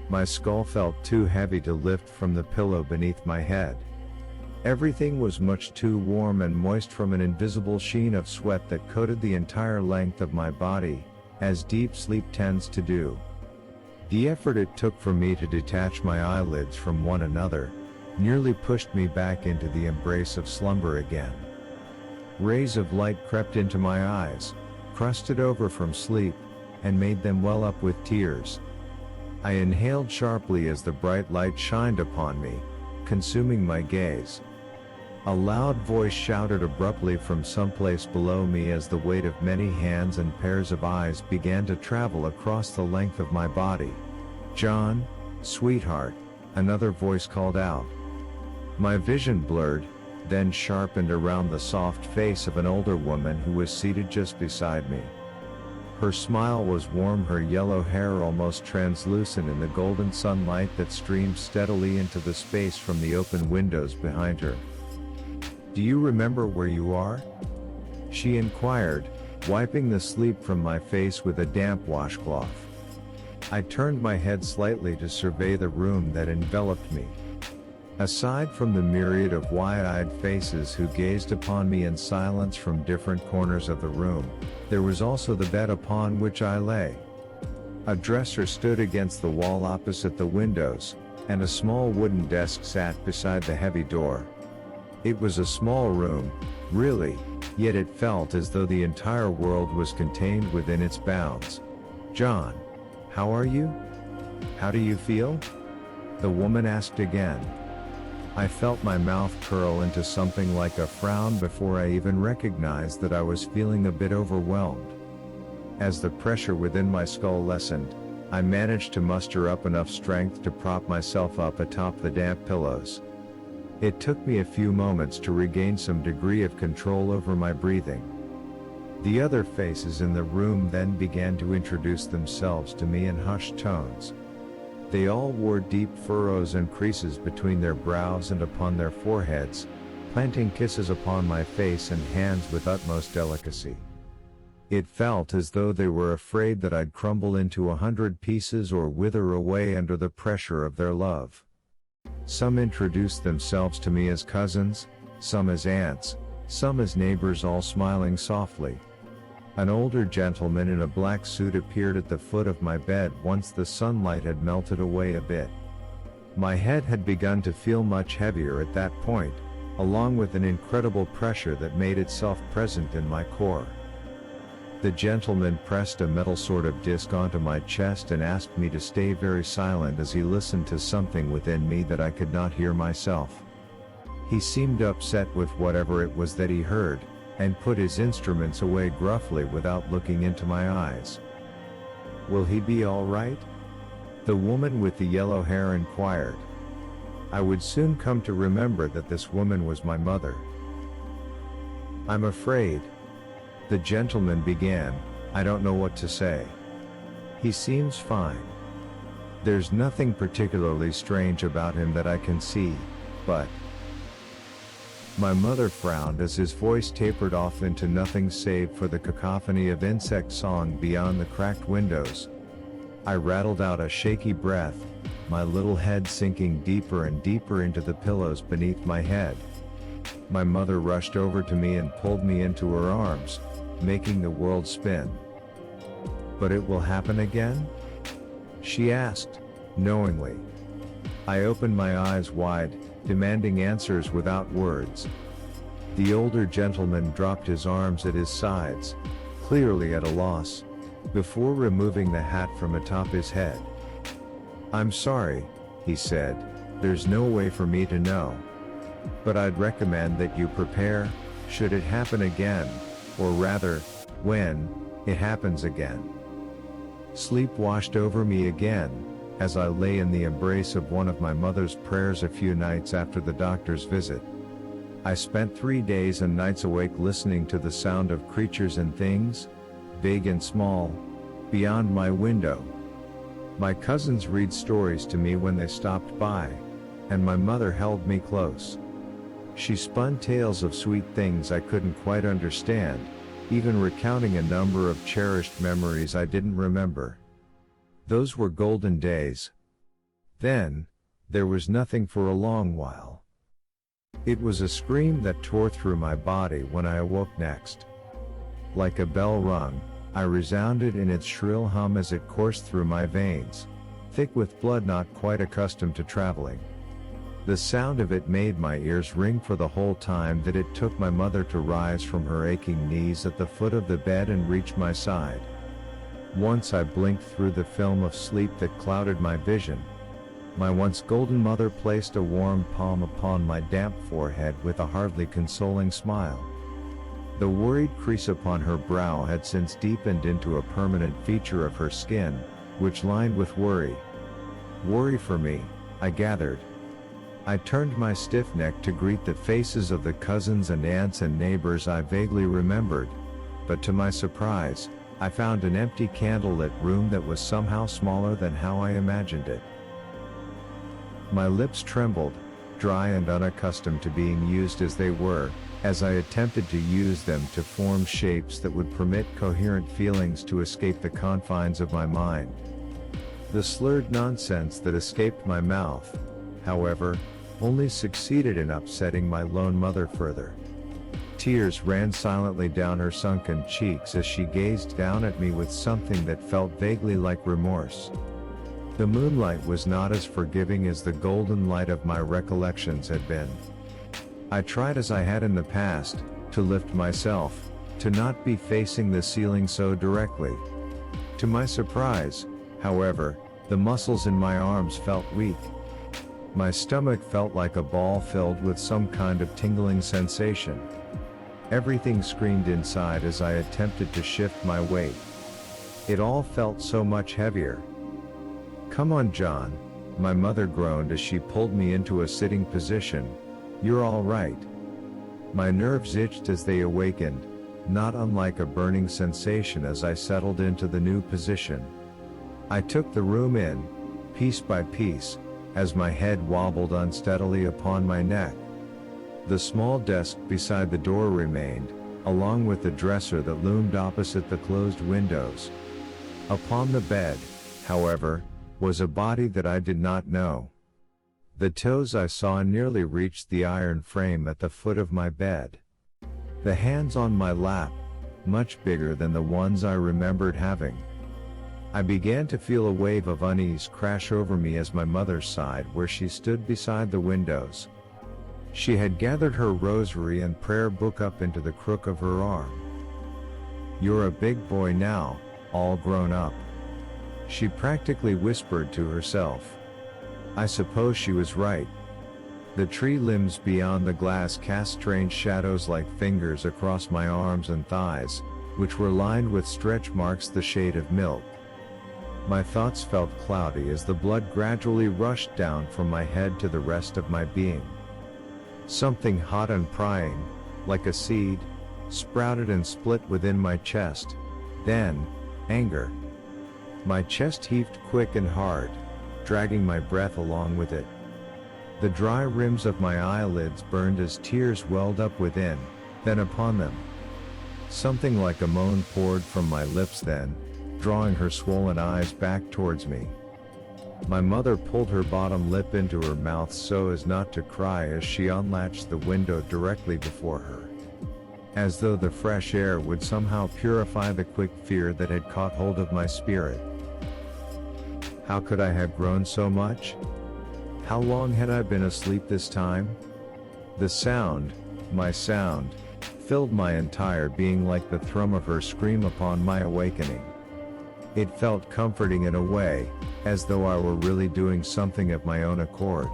My skull felt too heavy to lift from the pillow beneath my head. Everything was much too warm and moist from an invisible sheen of sweat that coated the entire length of my body, as deep sleep tends to do. The effort it took for me to detach my eyelids from one another, nearly pushed me back into the embrace of slumber again. Rays of light crept into my eyes, crusted over from sleep, and made them well up with tears. I inhaled sharply as the bright light shined upon me, consuming my gaze. A loud voice shouted abruptly from someplace below me as the weight of many hands and pairs of eyes began to travel across the length of my body. "John, sweetheart," another voice called out. My vision blurred, then sharpened around the soft face of an older woman who was seated just beside me. Her smile was warm, her yellow hair almost translucent in the golden sunlight that streamed steadily into the space from the open windows behind her. "Do you remember where you are?" she inquired, wiping the sleep from my face with a damp washcloth. I turned my head slightly to survey the room that enveloped me. Aside from the myriad of wide-eyed faces who gazed upon me in silence from different corners of the room, there was also the bed upon which I lay. A dresser stood against the wall opposite the windows, and a small wooden desk sat beside the heavy door. It was a small room, really, yet it felt as though the entire world was contained within its bounds. "John, how are you? How do you feel?" the woman asked again. I felt my mouth curl into something like a frown before I even recognized that I was feeling a bit overwhelmed. As the pressure within my skull lessened, I managed to muster up enough strength to prop myself up atop the damp pillows. It took me a few moments to regain some degree of control over my breathing. The other faces in the room then began to introduce themselves to me in hushed tones. They all wore deep furrows and creases between their brows and upon their foreheads, planting kisses upon my face and hands with utmost delicacy. It felt as though they were afraid that I'd crumble into 100 pieces or wither away under the pressure of their love. Some introduced themselves to me as cousins, some as aunts, some as neighbors, all smiling softly. An older gentleman in a black suit appeared at the foot of my bed once the sunlight had melted away a bit. My head had begun to feel much heavier at that point, along with an incredible pressure that made itself present in my core. The gentleman pressed a metal sort of disc onto my chest and asked me to stay very silent as he listened to something within me that I could not hear myself. He seemed upset with whatever it was that he heard, and put his instruments away gruffly without looking into my eyes. "Will he be all right?" the woman with the yellow hair inquired. I would soon come to remember that this woman was my mother. "I'm afraid," the gentleman began, "I don't know what to say. He seems fine. There's nothing particularly strange about him that I can see, but..." My mother frowned as his voice tapered off into nothing save for the cacophony of insect song beyond the cracked windows. I rattled out a shaky breath, my little head sinking deeper and deeper into the pillows beneath my head. My mother rushed over to me and pulled me into her arms, making the world spin. "But it will happen again?" she asked, knowingly. I opened my eyes wide, demanding answers without words. The older gentleman dropped his arms at his sides, clearly at a loss, before removing the hat from atop his head. "I'm sorry," he said, "there's no way for me to know. But I'd recommend that you prepare, should it happen again, or rather, when it happens again." Sleep washed over me again, as I lay in the embrace of one of my mother's prayers a few nights after the doctor's visit. I spent 3 days and nights awake listening to the sound of creatures and things, big and small, beyond my window. My cousins read stories to me when they stopped by, and my mother held me close. She spun tales of sweet things I couldn't quite understand, even recounting a number of cherished memories I didn't remember. Those were golden days. Then, there was nothing for a long while. It was a scream that tore through my body when I awoke next. Like a bell rung, I resounded in its shrill hum as it coursed through my veins, thick with blood not quite accustomed to traveling. The sound of it made my ears ring for the whole time that it took my mother to rise from her aching knees at the foot of the bed and reach my side. Once I blinked through the film of sleep that clouded my vision. My once golden mother placed a warm palm upon my damp forehead with a hardly consoling smile. The worried crease upon her brow had since deepened into a permanent feature of her skin, which lined with worry. Worry for me, I gathered. I turned my stiff neck to greet the faces of the cousins and aunts and neighbors I vaguely remembered, but to my surprise, I found an empty candlelit room that was somehow smaller than how I imagined it. My lips trembled, dry and unaccustomed to being used as they were, as I attempted to use them to form shapes that would permit coherent feelings to escape the confines of my mind. The slurred nonsense that escaped my mouth, however, only succeeded in upsetting my lone mother further. Tears ran silently down her sunken cheeks as she gazed down at me with something that felt vaguely like remorse. The moonlight was not as forgiving as the golden light of my recollections had been. I tried as I had in the past, to lift myself, to not be facing the ceiling so directly. To my surprise, however, the muscles in my arms felt weak. My stomach felt like a ball filled with some kind of tingling sensation. Everything screamed inside as I attempted to shift my weight. It all felt so much heavier. "Come on, John," my mother groaned as she pulled me into a sitting position. "You're all right." My nerves itched as they awakened, not unlike a burning sensation as I settled into the new position. I took the room in, piece by piece, as my head wobbled unsteadily upon my neck. The small desk beside the door remained, along with the dresser that loomed opposite the closed windows. Upon the bed, however, was a body that I did not know. The toes I saw nearly reached the iron frame at the foot of my bed. The hands on my lap, much bigger than the ones I remembered having. I began to feel a wave of unease crash over me as my mother sighed where she stood beside the windows. She had gathered her rosary and prayer book up into the crook of her arm. "You're a big boy now, all grown up," she practically whispered to herself. I suppose she was right. The tree limbs beyond the glass cast strange shadows like fingers across my arms and thighs, which were lined with stretch marks the shade of milk. My thoughts felt cloudy as the blood gradually rushed down from my head to the rest of my being. Something hot and prying, like a seed, sprouted and split within my chest. Then, anger. My chest heaved quick and hard, dragging my breath along with it. The dry rims of my eyelids burned as tears welled up within, then upon them. Something like a moan poured from my lips then, drawing her swollen eyes back towards me. My mother pulled her bottom lip into her mouth so as not to cry as she unlatched the window directly before her. As though the fresh air would somehow purify the quick fear that had caught hold of my spirit. How could I have grown so much? How long had I been asleep this time? The sound, my sound, filled my entire being like the thrum of her scream upon my awakening. It felt comforting in a way, as though I were really doing something of my own accord.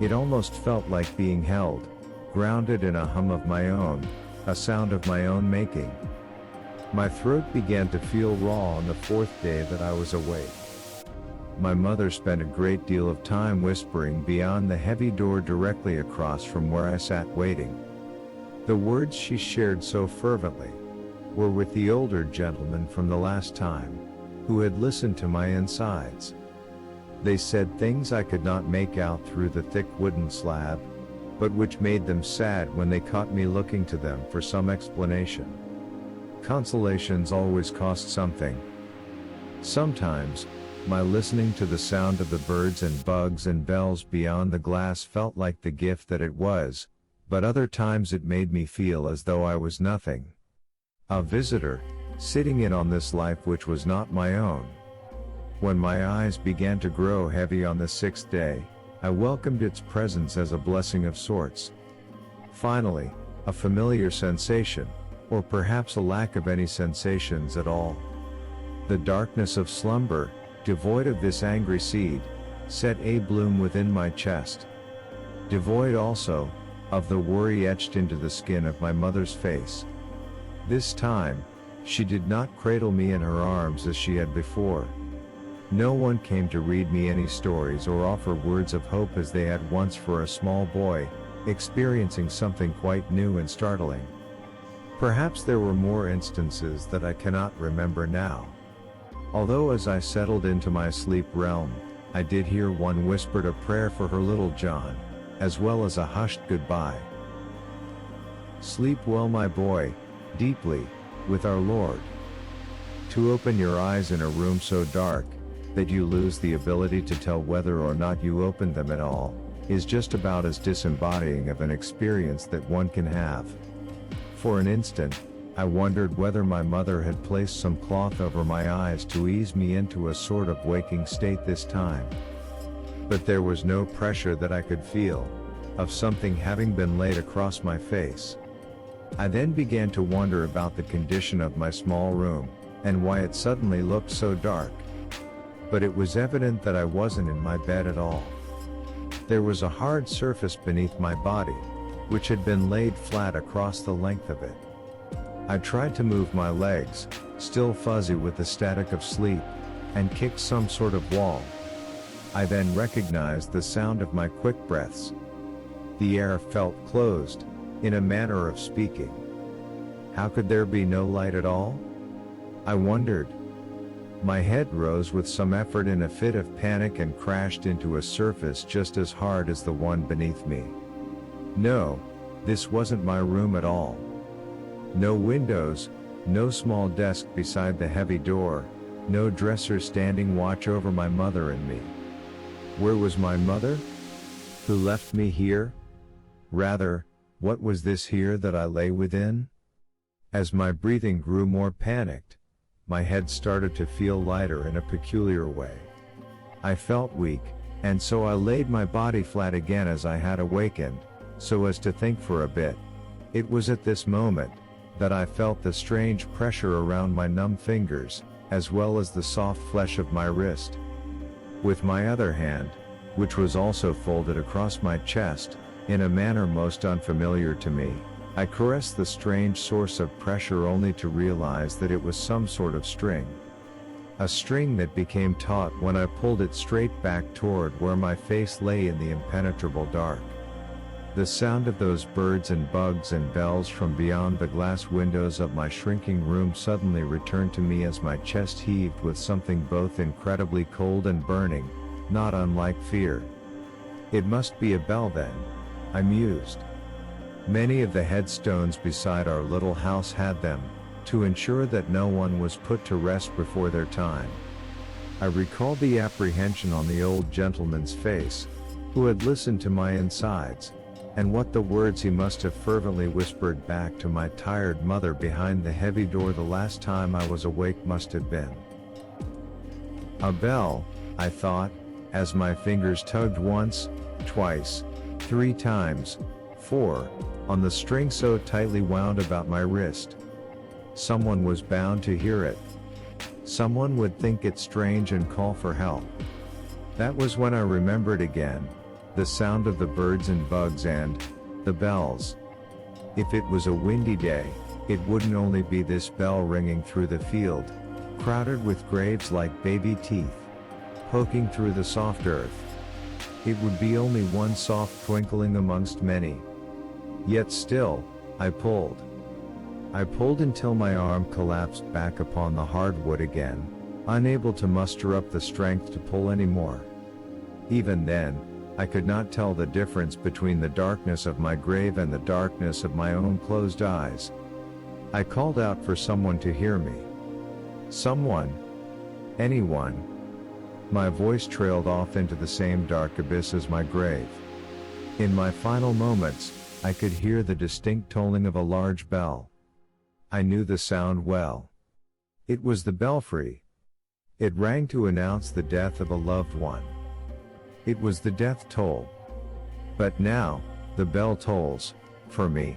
It almost felt like being held, grounded in a hum of my own, a sound of my own making. My throat began to feel raw on the fourth day that I was awake. My mother spent a great deal of time whispering beyond the heavy door directly across from where I sat waiting. The words she shared so fervently were with the older gentleman from the last time, who had listened to my insides. They said things I could not make out through the thick wooden slab, but which made them sad when they caught me looking to them for some explanation. Consolations always cost something. Sometimes, My listening to the sound of the birds and bugs and bells beyond the glass felt like the gift that it was, but other times it made me feel as though I was nothing. A visitor, sitting in on this life which was not my own. When my eyes began to grow heavy on the sixth day, I welcomed its presence as a blessing of sorts. Finally, a familiar sensation, or perhaps a lack of any sensations at all. The darkness of slumber, devoid of this angry seed, set a bloom within my chest. Devoid also, of the worry etched into the skin of my mother's face. This time, she did not cradle me in her arms as she had before. No one came to read me any stories or offer words of hope as they had once for a small boy, experiencing something quite new and startling. Perhaps there were more instances that I cannot remember now. Although as I settled into my sleep realm, I did hear one whispered a prayer for her little John, as well as a hushed goodbye. Sleep well, my boy, deeply, with our Lord. To open your eyes in a room so dark, that you lose the ability to tell whether or not you opened them at all, is just about as disembodying of an experience that one can have. For an instant, I wondered whether my mother had placed some cloth over my eyes to ease me into a sort of waking state this time. But there was no pressure that I could feel, of something having been laid across my face. I then began to wonder about the condition of my small room, and why it suddenly looked so dark. But it was evident that I wasn't in my bed at all. There was a hard surface beneath my body, which had been laid flat across the length of it. I tried to move my legs, still fuzzy with the static of sleep, and kicked some sort of wall. I then recognized the sound of my quick breaths. The air felt closed, in a manner of speaking. How could there be no light at all? I wondered. My head rose with some effort in a fit of panic and crashed into a surface just as hard as the one beneath me. No, this wasn't my room at all. No windows, no small desk beside the heavy door, no dresser standing watch over my mother and me. Where was my mother? Who left me here? Rather, what was this here that I lay within? As my breathing grew more panicked, my head started to feel lighter in a peculiar way. I felt weak, and so I laid my body flat again as I had awakened, so as to think for a bit. It was at this moment that I felt the strange pressure around my numb fingers, as well as the soft flesh of my wrist. With my other hand, which was also folded across my chest, in a manner most unfamiliar to me, I caressed the strange source of pressure only to realize that it was some sort of string. A string that became taut when I pulled it straight back toward where my face lay in the impenetrable dark. The sound of those birds and bugs and bells from beyond the glass windows of my shrinking room suddenly returned to me as my chest heaved with something both incredibly cold and burning, not unlike fear. It must be a bell then, I mused. Many of the headstones beside our little house had them, to ensure that no one was put to rest before their time. I recalled the apprehension on the old gentleman's face, who had listened to my insides, and what the words he must have fervently whispered back to my tired mother behind the heavy door the last time I was awake must have been. A bell, I thought, as my fingers tugged once, twice, 3 times, 4, on the string so tightly wound about my wrist. Someone was bound to hear it. Someone would think it strange and call for help. That was when I remembered again the sound of the birds and bugs and the bells. If it was a windy day, it wouldn't only be this bell ringing through the field, crowded with graves like baby teeth, poking through the soft earth. It would be only one soft twinkling amongst many. Yet still, I pulled. I pulled until my arm collapsed back upon the hardwood again, unable to muster up the strength to pull any more. Even then, I could not tell the difference between the darkness of my grave and the darkness of my own closed eyes. I called out for someone to hear me. Someone. Anyone. My voice trailed off into the same dark abyss as my grave. In my final moments, I could hear the distinct tolling of a large bell. I knew the sound well. It was the belfry. It rang to announce the death of a loved one. It was the death toll. But now, the bell tolls, for me.